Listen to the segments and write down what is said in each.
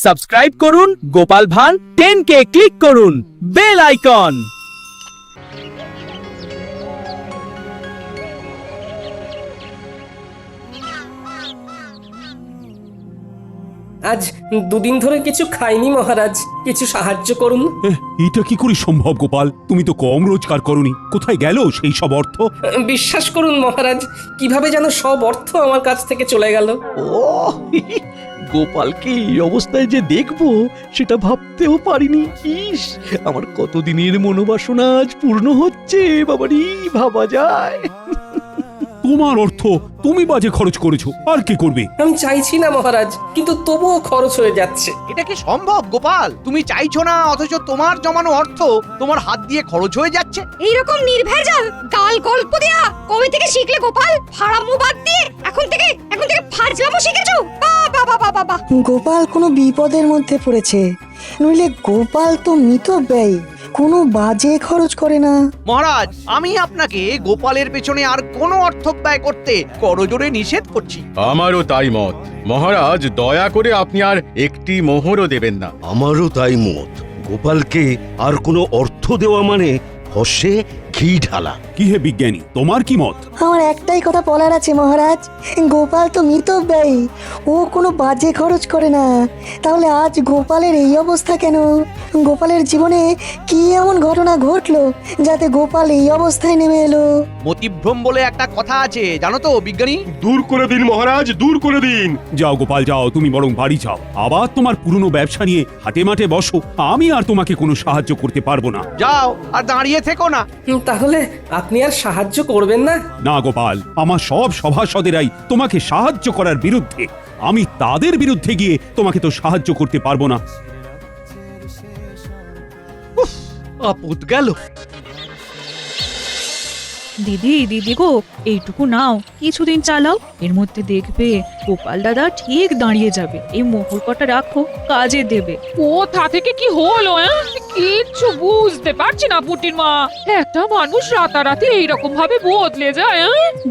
Subscribe করুন Gopal Bhar 10কে click করুন bell icon. আজ দুদিন ধরে কিছু খাইনি মহারাজ, কিছু সাহায্য করুন। এটা কি করে সম্ভব গোপাল? তুমি তো কম রোজগার করনি, কোথায় গেল সেই সব অর্থ? বিশ্বাস করুন মহারাজ, কিভাবে যেন সব অর্থ আমার কাছ থেকে চলে গেল। ও গোপালকে এই অবস্থায় যে দেখবো সেটা ভাবতেও পারিনি। ইস, আমার কতদিনের মনোবাসনা আজ পূর্ণ হচ্ছে। বাবারি, ভাবা যায়? তোমার অর্থ তুমি বাজে খরচ করেছো, আর কে করবে? আমি চাইছি না মহারাজ, কিন্তু তবুও খরচ হয়ে যাচ্ছে। এটা কি সম্ভব গোপাল? তুমি চাইছো না অথচ তোমার জমানো অর্থ তোমার হাত দিয়ে খরচ হয়ে যাচ্ছে। এইরকম নির্ভেজাল গাল গল্প দেয়া কবে থেকে শিখলে গোপাল? ফাড়ামো বাদ দিয়ে এখন থেকে ফাজলামো শিখেছো? বাবা বাবা বাবা! গোপাল কোনো বিপদের মধ্যে পড়েছে, নইলে গোপাল তো মিতব্যয়ী, কোনো বাজে খরচ করে না। মহারাজ, আমি আপনাকে গোপালের পেছনে আর কোনো অর্থ ব্যয় করতে করজোরে নিষেধ করছি। আমারও তাই মত মহারাজ, দয়া করে আপনি আর একটি মোহরও দেবেন না। আমারও তাই মত। গোপালকে আর কোনো অর্থ দেওয়া মানে হর্ষে ঘি ঢালা। কি হে বিজ্ঞানী, তোমার কি মত? আমার একটাই কথা বলার আছে মহারাজ, গোপাল তো মিতব্যয়ী, ও কোনো বাজে খরচ করে না। তাহলে আজ গোপালের এই অবস্থা কেন? গোপালের জীবনে কি এমন ঘটনা ঘটলো যাতে গোপাল এই অবস্থায় নেমে এলো? মতিভ্রম বলে একটা কথা আছে, জানো তো বিজ্ঞানী? দূর করে দিন মহারাজ, দূর করে দিন। যাও গোপাল যাও, তুমি বরং বাড়ি যাও, আবার তোমার পুরনো ব্যবসা নিয়ে হাটে মাঠে বসো। আমি আর তোমাকে কোনো সাহায্য করতে পারবো না। যাও, আর দাঁড়িয়ে থেকো না। তাহলে আপনি আর সাহায্য করবেন না? না গোপাল, আমার সব সভাসদেরাই তোমাকে সাহায্য করার বিরুদ্ধে। আমি তাদের বিরুদ্ধে গিয়ে তোমাকে তো সাহায্য করতে পারবো না। আপদ গেল। দিদি দিদি গো, এইটুকু নাও, কিছুদিন চালাও, এর মধ্যে দেখবে গোপাল দাদা ঠিক দাঁড়িয়ে যাবে। এই মোহর কটা রাখো, কাজে দেবে। কোথা থেকে কি হলো? কিচ্ছু বুঝতে পারছি না পুটির মা। একটা মানুষ রাতারাতি এইরকম ভাবে বদলে যায়।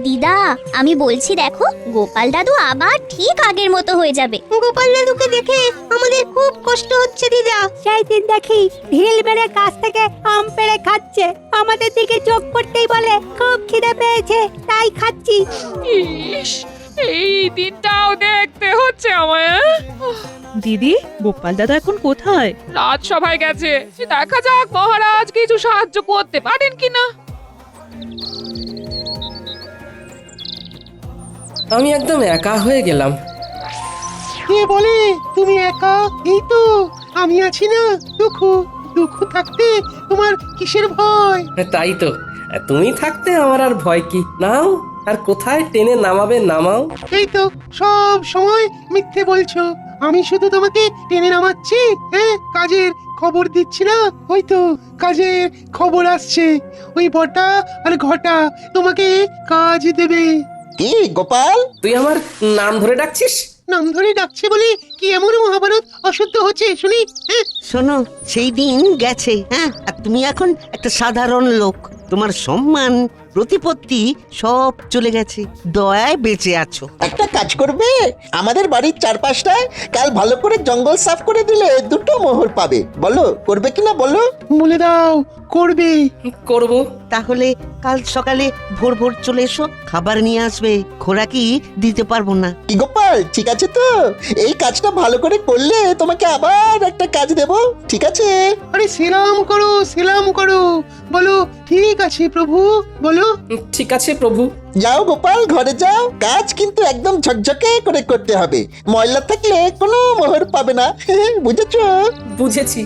দিদা, আমি বলছি দেখো, গোপাল দাদু আবার ঠিক আগের মতো হয়ে যাবে। গোপাল দাদুকে দেখে আমাদের খুব কষ্ট হচ্ছে দিদা। সেই দিন দেখি ঢিল মেরে গাছ থেকে আম পেড়ে খাচ্ছে, আমাদের দিকে চোখ পড়তেই বলে খুব খিদে পেয়েছে তাই খাচ্ছি। ইস, এই দিনটাও দেখতে হচ্ছে আমায়। দিদি, গোপাল দাদা এখন কোথায়? রাজসভায় গেছে, দেখা যাক মহারাজ কিছু সাহায্য করতে পারেন কিনা। আমি একদম একা হয়ে গেলাম। কে বলে তুমি একা? এই তো আমি আছি না। দুঃখ দুঃখ থাকতে তোমার কিসের ভয়? তাই তো, তুমি থাকতে আমার আর ভয় কি? নাও, আর কোথায় টেনে নামাবে নামাও। এই তো সব সময় মিথ্যে বলছো, আমি শুধু তোমাকে টেনে নামাচ্ছি। হ্যাঁ, কাজের খবর দিচ্ছি না? ওই তো কাজের খবর আসছে, ওই বটা আর ঘটা তোমাকে কাজ দেবে। কি গোপাল, তুই আমার নাম ধরে ডাকছিস? নাম ধরে ডাকছে বলে কি এমন মহাভারত অশুদ্ধ হচ্ছে শুনি? শোনো, সেই দিন গেছে, হ্যাঁ, আর তুমি এখন একটা সাধারণ লোক। তোমার সম্মান প্রতিপত্তি সব চলে গেছে, দয়ায় বেঁচে আছো। একটা কাজ করবে, আমাদের বাড়ির চারপাশটায় কাল ভালো করে জঙ্গল সাফ করে দিলে 2টো মোহর পাবে। বলো করবে কিনা বলো? বলে দাও করবে। করব। তাহলে কাল সকালে ভোর ভোর চলে এসো, খাবার নিয়ে আসবে, খোরাকি দিতে পারবো না। কি গোপাল, ঠিক আছে তো? এই কাজটা ভালো করে করলে তোমাকে আবার একটা কাজ দেব, ঠিক আছে? আরে সেলাম করো, সেলাম করো, বলো ঠিক আছে প্রভু, বলো ঠিক আছে প্রভু। যাও গোপাল, ঘরে যাও। কাজ কিন্তু একদম ঝকঝকে করে করতে হবে, ময়লা থাকলে কোনো মোহর পাবে না। বুঝেছো? বুঝেছি।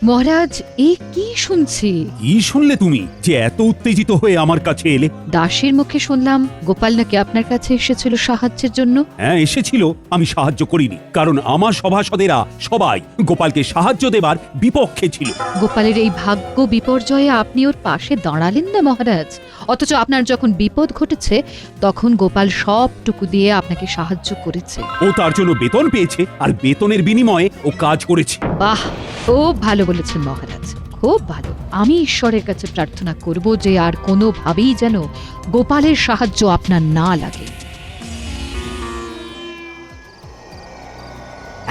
মহারাজ, এ কি শুনছি? কি শুনলে তুমি যে এত উত্তেজিত হয়ে আমার কাছে এলে? দাসের মুখে শুনলাম গোপাল নাকি আপনার কাছে এসেছিল সাহায্যের জন্য। হ্যাঁ এসেছিল, আমি সাহায্য করিনি, কারণ আমার সভাসদেরা সবাই গোপালকে সাহায্য দেবার বিপক্ষে ছিল। গোপালের এই ভাগ্য বিপর্যয়ে আপনি ওর পাশে দাঁড়ালেন না মহারাজ, অথচ আপনার যখন বিপদ ঘটেছে তখন গোপাল সবটুকু দিয়ে আপনাকে সাহায্য করেছে। ও তার জন্য বেতন পেয়েছে, আর বেতনের বিনিময়ে ও কাজ করেছে। বাহ, খুব ভালো বলেছেন মহারাজ, খুব ভালো। আমি ঈশ্বরের কাছে প্রার্থনা করব যে আর কোনোভাবেই যেন গোপালের সাহায্য আপনার না লাগে।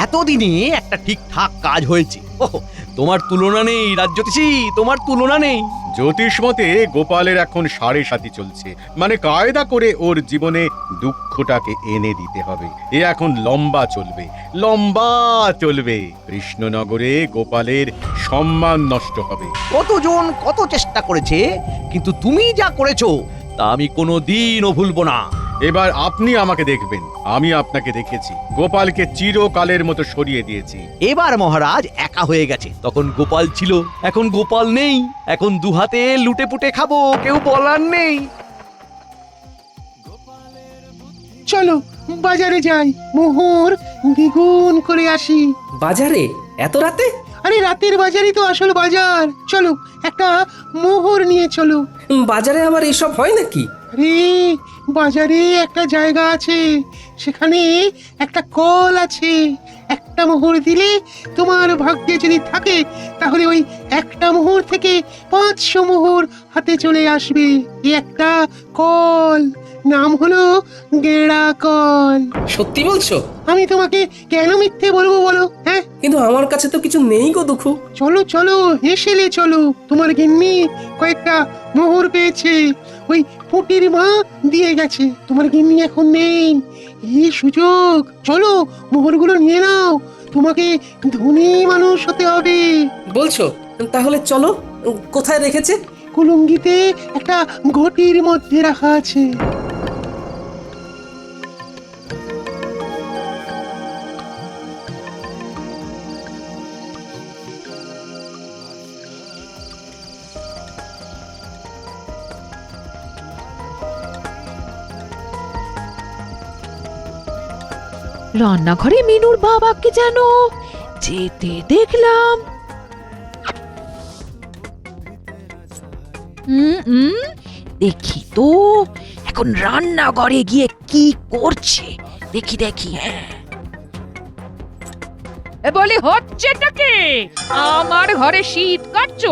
এতদিনে একটা ঠিকঠাক কাজ হয়েছে। ওহ, তোমার তুলনা নেই রাজ্যতীশী, তোমার তুলনা নেই। জ্যোতিষ মতে গোপালের এখন সাড়ে সাথী চলছে, মানে কায়দা করে ওর জীবনে দুঃখটাকে এনে দিতে হবে। এ এখন লম্বা চলবে, লম্বা চলবে। কৃষ্ণনগরে গোপালের সম্মান নষ্ট হবে। কতজন কত চেষ্টা করেছে, কিন্তু তুমি যা করেছো তা আমি কোনোদিনও ভুলবো না। এবার আপনি আমাকে দেখবেন, আমি আপনাকে দেখেছি। গোপালকে চিরকালের মতো সরিয়ে দিয়েছি। এবার মহারাজ একা হয়ে গেছে, তখন গোপাল ছিল, এখন গোপাল নেই। এখন দুহাতে লুটে পুটে খাবো, কেউ বলার নেই। চলো বাজারে যাই, মোহর দ্বিগুণ করে আসি। বাজারে এত রাতে? আরে রাতের বাজারই তো আসল বাজার। চলো একটা মোহর নিয়ে চলো। বাজারে আবার এসব হয় নাকি? আরে বাজারে একটা জায়গা আছে, সেখানে একটা কল আছে। একটা মোহর দিলে তোমার ভাগ্যে যদি থাকে তাহলে ওই একটা মোহর থেকে 500 মোহর হাতে চলে আসবে। এই একটা কল, নাম হলো গেড়া কল। সত্যি বলছো? আমি তোমাকে কেন মিথ্যে বলবো বলো? হ্যাঁ, কিন্তু আমার কাছে তো কিছু নেই গো দুঃখু। চলো চলো হেসেলে চলো, তোমার গিন্নি কয়েকটা মোহর পেয়েছে, ওই পুটির মা দিয়ে গেছে। তোমার গিন্নি এখন নেই, এই সুযোগ। চলো মোহরগুলো নিয়ে নাও, তোমাকে ধনী মানুষ হতে হবে। বলছো? তাহলে চলো। কোথায় রেখেছে? কুলুঙ্গিতে একটা ঘটির মধ্যে রাখা আছে। রান্নাঘরে মিনুর বাবাকে যেন যেতে দেখলাম। দেখি তো এখন রান্নাঘরে গিয়ে কি করছে, দেখি দেখি। বলে হচ্ছেটা কি? আমার ঘরে শীত কাটছো?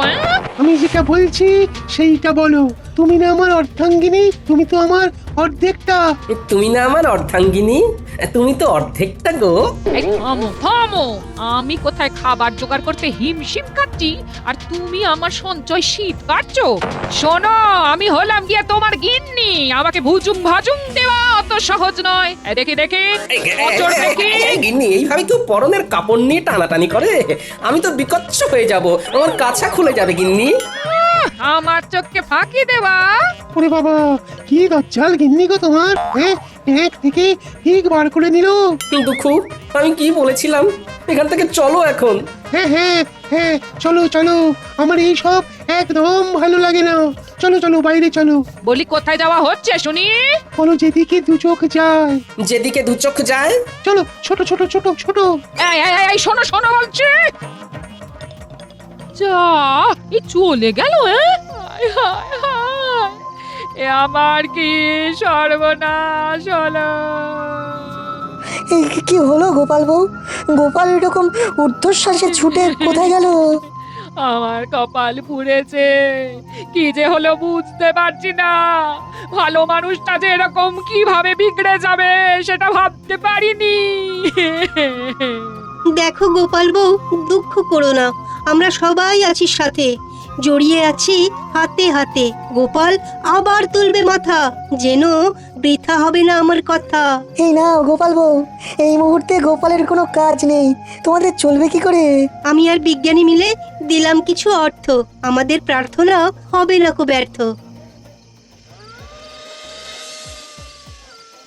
আমি যেটা বলছি সেইটা বলো। তুমি না আমার অর্ধাঙ্গিনী, তুমি তো আমার অর্ধেকটা। তুমি না আমার অর্ধাঙ্গিনী, তুমি তো অর্ধেকটা গো। এই থামো থামো, আমি কোথায় খাবার জোগাড় করতে হিমশিম খাচ্ছি আর তুমি আমার সঞ্চয় শীত কাটছো? শোনো, আমি হলাম গিয়ে তোমার গিন্নি, আমাকে ভুজুম ভাজুম দেওয়া অত সহজ নয়। দেখি দেখি অচর দেখি। গিন্নি এইভাবে কেউ পরনের কাপড় নিয়ে টানাটানি করে? আমি তো বিকচ্ছ হয়ে যাব, আমার কাছা খুলে যাবে গিন্নি। আমার চোখকে ফাঁকি দেওয়া? ওরে বাবা, কি দজ্জাল গিন্নি গো তোমার! এক থেকে ঠিক বার করে নিল। দুঃখু, আমি কি বলেছিলাম? এখান থেকে চলো এখন। হ্যাঁ হ্যাঁ হ্যাঁ, চলো চলো, আমার এই সব একদম ভালো লাগে না। চলো চলো বাইরে চলো। বলি কোথায় যাওয়া হচ্ছে শুনি? বলো যেদিকে দু চোখ যায়। যেদিকে দু চোখ যায়? চলো, ছোট ছোট ছোট ছোট। এই শোনো শোনো বলছি। যা, এই চলে গেল। হায় হায় হায়, এ আমার কি সর্বনাশ হলো। কি হলো গোপাল বউ? গোপাল এরকম ঊর্ধ্বশ্বাসে ছুটে কোথায় গেল? আমার কপাল পুড়েছে, কি যে হলো বুঝতে পারছি না। ভালো মানুষটা যে এরকম কিভাবে বিগড়ে যাবে সেটা ভাবতে পারিনি। দেখো গোপাল বউ, দুঃখ করো না, আমরা সবাই আছি সাথে, জড়িয়ে আছি হাতে হাতে। গোপাল আবার তুলবে মাথা, যেন বৃথা হবে না আমার কথা। এই নাও গোপাল বউ, এই মুহূর্তে গোপালের কোনো কাজ নেই, তোমাদের চলবে কি করে? আমি আর বিজ্ঞানী মিলে দিলাম কিছু অর্থ, আমাদের প্রার্থনা হবে না কো ব্যর্থ।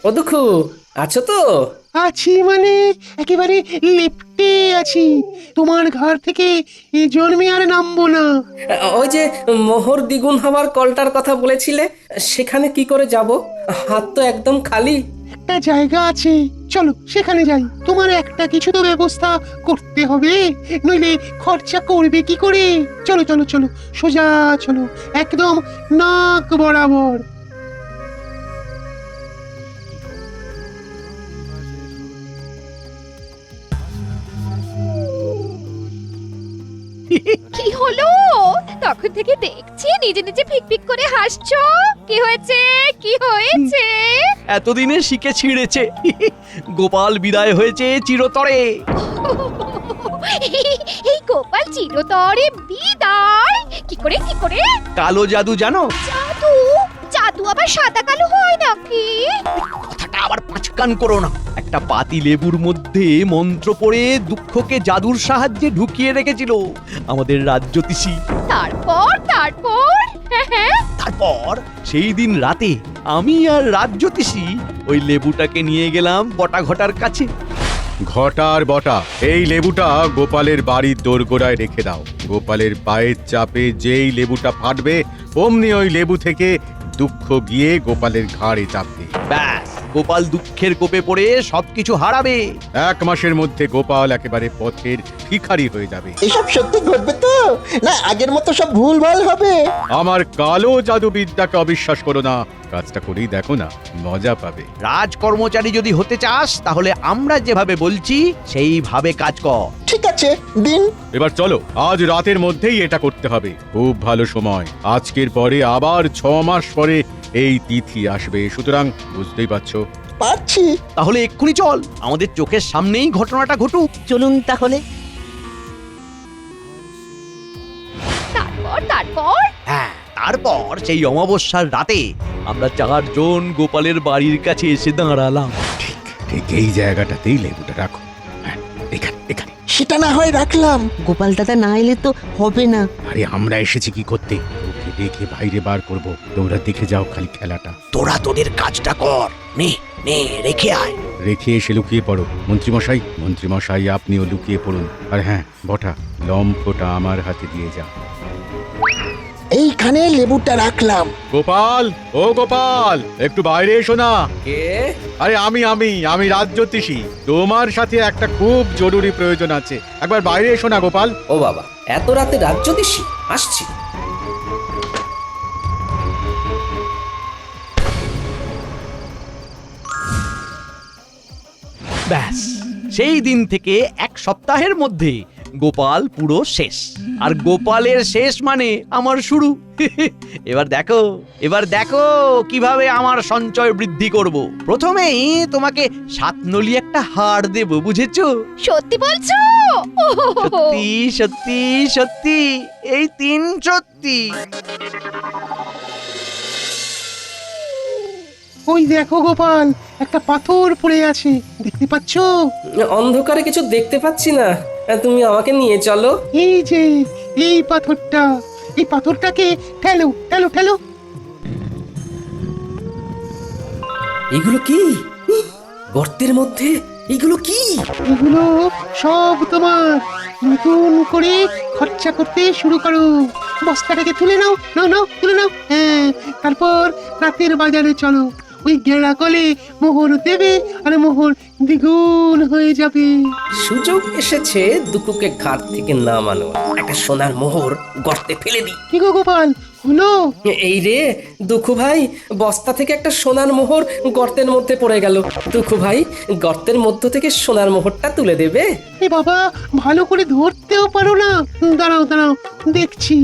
ও দুঃখু, আছো তো? আছি মানে একেবারে লেপ্টে আছি। তোমার ঘর থেকে এই জন্মে আর নামবো না। ওই যে মোহর দ্বিগুণ হওয়ার কলটার কথা বলেছিলে, সেখানে কি করে যাব? হাত তো একদম খালি। একটা জায়গা আছে, চলো সেখানে যাই। তোমার একটা কিছু তো ব্যবস্থা করতে হবে, নইলে খরচা করবে কি করে? চলো চলো চলো, সোজা চলো, একদম নাক বরাবর। কি হলো? তখন থেকে দেখছি নিজে নিজে ফিক করে হাসছো। কি হয়েছে? কি হয়েছে? এতদিনে শিখে ছিঁড়েছে। গোপাল বিদায় হয়েছে চিরতরে। এই গোপাল চিরতরে বিদায়? কি করে কি করে? কালো জাদু জানো? জাদু? জাদু আবার সাদা কালো হয় নাকি? কথাটা আবার পাঁচকান করো না। একটা পাতি লেবুর মধ্যে মন্ত্র পড়ে দুঃখকে জাদুর সাহায্যে ঢুকিয়ে রেখেছিল আমাদের রাজ্যতীষী। তারপর তারপর সেই দিন রাতে আমি আর রাজ্যতীষী ওই লেবুটাকে নিয়ে গেলাম বটা ঘটার কাছে। ঘটার বটা, এই লেবুটা গোপালের বাড়ির দোরগোড়ায় রেখে দাও। গোপালের পায়ের চাপে যেই লেবুটা ফাটবে অমনি ওই লেবু থেকে দুঃখ গিয়ে গোপালের ঘাড়ে চাপবে। ব্যাস, গোপাল দুঃখের কোপে পড়ে সবকিছু হারাবে। 1 মাসের মধ্যে গোপাল একেবারে পথের ভিখারি হয়ে যাবে। এসব সত্যি ঘটবে তো, না আগের মতো সব ভুলভাল হবে? আমার কালো জাদুবিদ্যাকে অবিশ্বাস করো না, কাজটা করেই দেখো না, মজা পাবে। রাজকর্মচারী যদি হতে চাস তাহলে আমরা যেভাবে বলছি সেইভাবে কাজ কর। ঠিক আছে, দিন। এবার চলো, আজ রাতের মধ্যেই এটা করতে হবে। খুব ভালো সময়, আজকের পরে আবার 6 মাস পরে এই তিথি আসবে, সুতরাং বুঝতেই পারছো। পারছি। তাহলে এক্ষুনি চল, আমাদের চোখের সামনেই ঘটনাটা ঘটুক। চলুন তাহলে। তারপর হ্যাঁ, তারপর সেই অমাবস্যার রাতে আমরা 4 জন গোপালের বাড়ির কাছে এসে দাঁড়ালাম। ঠিক এই জায়গাটাতেই লেবুটা রাখো। হ্যাঁ, এখানে। সেটা না হয় রাখলাম। গোপাল দাদা না এলে তো হবে না। আরে আমরা এসেছি কি করতে? ওকে দেখে বাইরে বার করব, তোমরা দেখে যাও খালি খেলাটা। তোরা তোদের কাজটা কর, নে নে রেখে আয়। রেখে এসে লুকিয়ে পড়ো। মন্ত্রীমশাই আপনিও লুকিয়ে পড়ুন। আর হ্যাঁ বটা, লম্ফটা আমার হাতে দিয়ে যাও। এইখানে লেবুটা রাখলাম। গোপাল, ও গোপাল, একটু বাইরে এসো না। কে? আরে আমি রাজ্যতীষী। তোমার সাথে একটা খুব জরুরি প্রয়োজন আছে, একবার বাইরে এসো না গোপাল। ও বাবা, এত রাতে রাজ্যতীষী? আসছি। ব্যাস, সেই দিন থেকে 1 সপ্তাহের মধ্যে গোপাল পুরো শেষ। আর গোপালের শেষ মানে আমার শুরু। এবার দেখো কিভাবে আমার সঞ্চয় বৃদ্ধি করব। প্রথমেই তোমাকে 7 নলি একটা হার দেব, বুঝেছো? সত্যি বলছো? সত্যি সত্যি সত্যি, এই 3 সত্যি। ওই দেখো গোপাল, একটা পাথর পড়ে আছে, দেখতে পাচ্ছো? অন্ধকারে কিছু দেখতে পাচ্ছি না, তুমি আমাকে নিয়ে চলো। এই যে এই পাথরটা, এই পাথরটাকে ঠেলো ঠেলো ঠেলো। এগুলো কি? গর্তের মধ্যে এগুলো কি? এগুলো সব তোমার। নতুন করে খরচা করতে শুরু করো। বস্তাটাকে তুলে নাও, নাও তুলে নাও। হ্যাঁ, তারপর রাতের বাজারে চলো। ওই গেঁড়া কলে মোহর দেবে, আর মোহর দ্বিগুণ হয়ে যাবে। সুযোগ এসেছে দুকুকে ঘাট থেকে নামানো। একটা সোনার মোহর গর্তে ফেলে দিই। কি গো গোপাল, হলো? এই রে দুঃখু ভাই, বস্তা থেকে একটা সোনার মোহর গর্তের মধ্যে পড়ে গেল। দুঃখু ভাই, গর্তের মধ্য থেকে সোনার মোহরটা তুলে দেবে? এ বাবা, ভালো করে ধরতেও পারো না। দাঁড়াও দেখছি।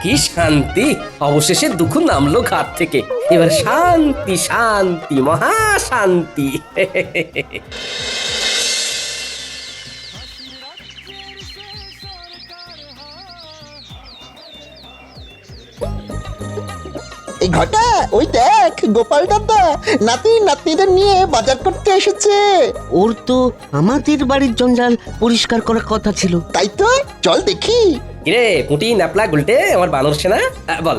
কি শান্তি! অবশেষে দুঃখ নামলো ঘাট থেকে। এবার শান্তি শান্তি, মহা শান্তি। এই ঘটা, ওই দেখ গোপাল দাদা নাতি নাতনিদের নিয়ে বাজার করতে এসেছে। ওর তো আমাদের বাড়ির জঞ্জাল পরিষ্কার করার কথা ছিল। তাই তো, চল দেখি। কিরে পুটি, নাপলা, গুলটে, আমার বানর সেনা, বল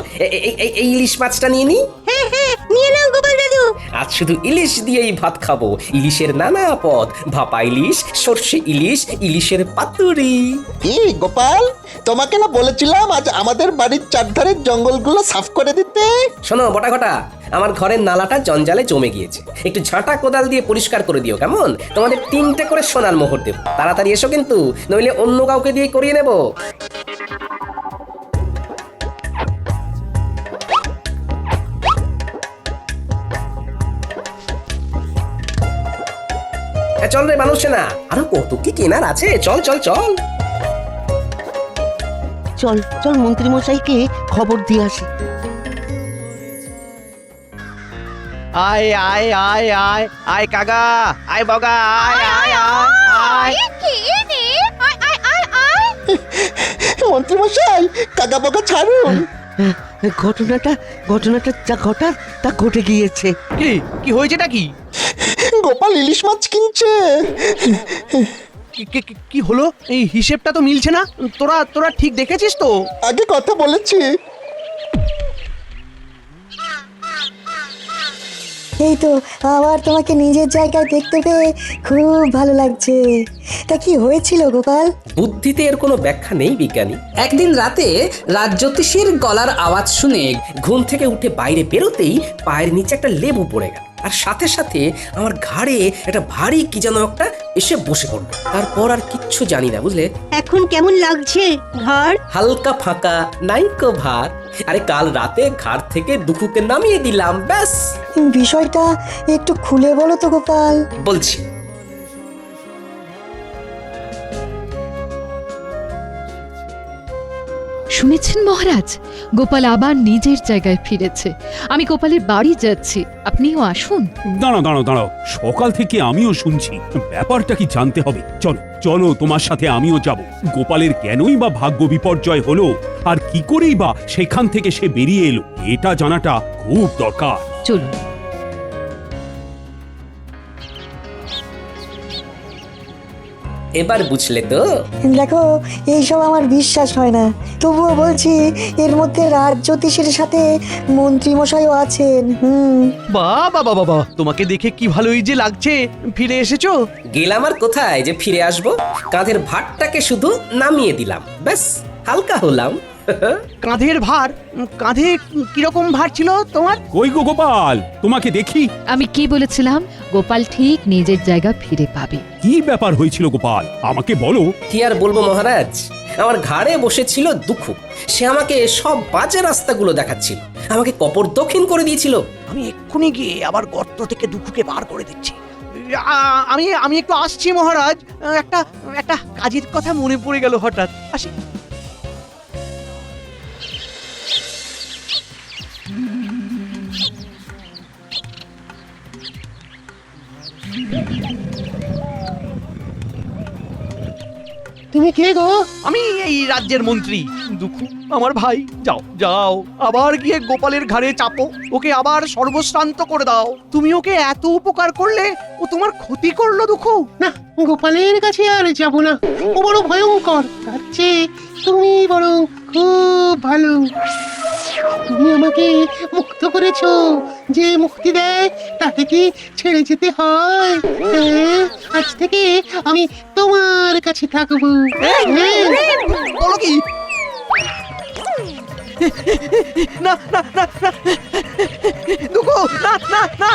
এই ইলিশ মাছটা নিয়ে নি। হ্যাঁ হ্যাঁ, নিয়ে নাও গোপাল দাদু। আজ শুধু ইলিশ দিয়েই ভাত খাবো। ইলিশের নানা পদ, ভাপা ইলিশ, সর্ষে ইলিশ, ইলিশের পাতুরি। কি গোপাল, তোমাকে না বলেছিলাম আজ আমাদের বাড়ির চারধারের জঙ্গলগুলো সাফ করে দিতে? শোনো বটা ঘটা, আমার ঘরের নালাটা জঞ্জালে জমে গিয়েছে, একটু ঝাঁটা কোদাল দিয়ে পরিষ্কার করে দিও, কেমন? তোমাদের 3টে করে সোনার মোহর দেব, তাড়াতাড়ি এসো কিন্তু, নইলে অন্য কাউকে দিয়ে করিয়ে নেব। চল রে মানুষ না, আরো কত কি কেনার আছে, চল চল চল। চল চল মন্ত্রী মশাইকে খবর দিয়ে আসি। আয় আয় আয় আয় আয় কাকা, আয় বগা, আয় আয় আয় আয়। মন্ত্রী মশাই কাকা বাকা ছাড়ুন। ঘটনাটা যা ঘটার তা ঘটে গিয়েছে। কি কি হয়েছেটা কি? গোপাল ইলিশ মাছ কিনছে। কি হলো? এই হিসেবটা তো মিলছে না। তোরা ঠিক দেখেছিস তো? আগে কথা বলেছি। এই তো আবার তোমাকে নিজের জায়গায় দেখতে পেয়ে খুব ভালো লাগছে। তা কি হয়েছিল গোপাল? বুদ্ধিতে এর কোনো ব্যাখ্যা নেই বিজ্ঞানী। একদিন রাতে রাজজ্যোতিষীর গলার আওয়াজ শুনে ঘুম থেকে উঠে বাইরে বেরোতেই পায়ের নিচে একটা লেবু পড়ে গেল, আর সাথে সাথে আমার ঘাড়ে একটা ভারী কি যেন একটা এসে বসে পড়লো। তারপর আর কিচ্ছু জানি না, বুঝলে। এখন কেমন লাগছে ঘর? হালকা ফাঁকা, নাইকো ভার। আরে কাল রাতে ঘাড় থেকে দুখুকে নামিয়ে দিলাম, ব্যাস। বিষয়টা একটু খুলে বলো তো গোপাল। বলছি। শুনেছেন মহারাজ, গোপাল আবার নিজের জায়গায় ফিরেছে। আমি গোপালের বাড়ি যাচ্ছি, আপনিও আসুন। দাঁড়াও দাঁড়াও দাঁড়াও, সকাল থেকে আমিও শুনছি, ব্যাপারটা কি জানতে হবে। চলো চলো, তোমার সাথে আমিও যাব। গোপালের কেনই বা ভাগ্য বিপর্যয় হলো, আর কি করেই বা সেখান থেকে সে বেরিয়ে এলো, এটা জানাটা খুব দরকার। চলুন। এবার বুঝলে তো? দেখো এইসব আমার বিশ্বাস হয় না, তবুও বলছি এর মধ্যে রাজজ্যোতিষের সাথে মন্ত্রী মশাইও আছেন। বাবা বাবা বাবা, তোমাকে দেখে কি ভালোই যে লাগছে। ফিরে এসেছো? গেলাম আর কোথায় যে ফিরে আসবো, কাঁধের ভারটাকে শুধু নামিয়ে দিলাম, ব্যাস, হালকা হলাম। কাঁধের ভার? কাঁধে কিরকম ভার ছিল তোমার? কই গো গোপাল, তোমাকে দেখি। আমি কি বলেছিলাম? গোপাল ঠিক নিজের জায়গা ফিরে পাবে। কি ব্যাপার হয়েছিল গোপাল, আমাকে বলো। কি আর বলবো মহারাজ, আমার ঘাড়ে বসেছিল দুঃখ। সে আমাকে সব বাজে রাস্তাগুলো দেখাচ্ছিল, আমাকে কপর দক্ষিণ করে দিয়েছিল। আমি এক্ষুনি গিয়ে আবার গর্ত থেকে দুঃখকে বার করে দিচ্ছি। আমি একটু আসছি মহারাজ। একটা কাজের কথা মনে পড়ে গেল হঠাৎ, আসি। তুমি কে গো? আমি এই রাজ্যের মন্ত্রী দুঃখু, আমার ভাই। যাও যাও, আবার গিয়ে গোপালের ঘাড়ে চাপো, ওকে আবার সর্বশ্রান্ত করে দাও। তুমি ওকে এত উপকার করলে, ও তোমার ক্ষতি করলো দুঃখু। না, গোপালের কাছে আর যাব না, ও বড় ভয়ঙ্কর। তার চেয়ে তুমি বরং খুব ভালো। তুমি আমাকে মুক্ত করেছো, যে মুক্তি দেয় তাকে কি ছেড়ে যেতে হয়? হ্যাঁ, আজ থেকে আমি তোমার কাছে থাকবো। বলো কি? না না না না দুঃখু, না না না।